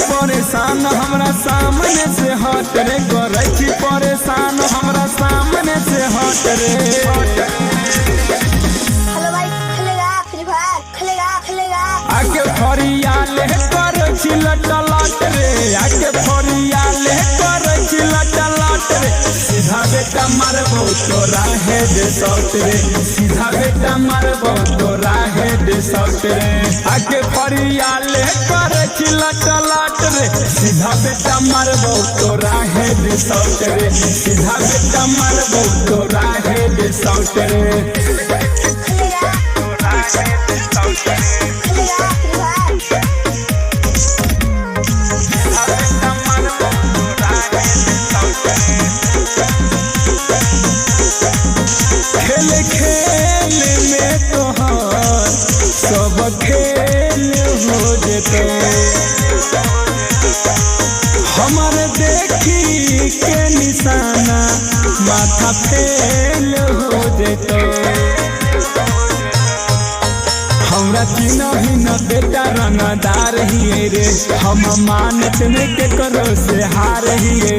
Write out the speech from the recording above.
परेशान हमरा सामने से हट रे, करे छी परेशान हमरा सामने से हट रे। हेलो भाई, खेलेगा फ्री फायर, खेलेगा आके फरिया ले करे छी लटलट रे, आके फरिया ले करे छी लटलट रे। सीधा बेटा मारबो तोरा हेड शॉट रे, सीधा बेटा मारबो तोरा हेड शॉट रे। आके फरिया ले करे छी लटलट रे, सीधा बेटा मारबो तोरा हेड शॉट रे, सीधा बेटा मारबो तोरा हेड शॉट रे। खेल में तोहार सब खेल हो जेतो, हमार देखी के निशाना माथा फेल हो जेतो। हमरा चिन्ह न बेटा रंगदार ही रे, हम मानत में के करो से हार ही रे।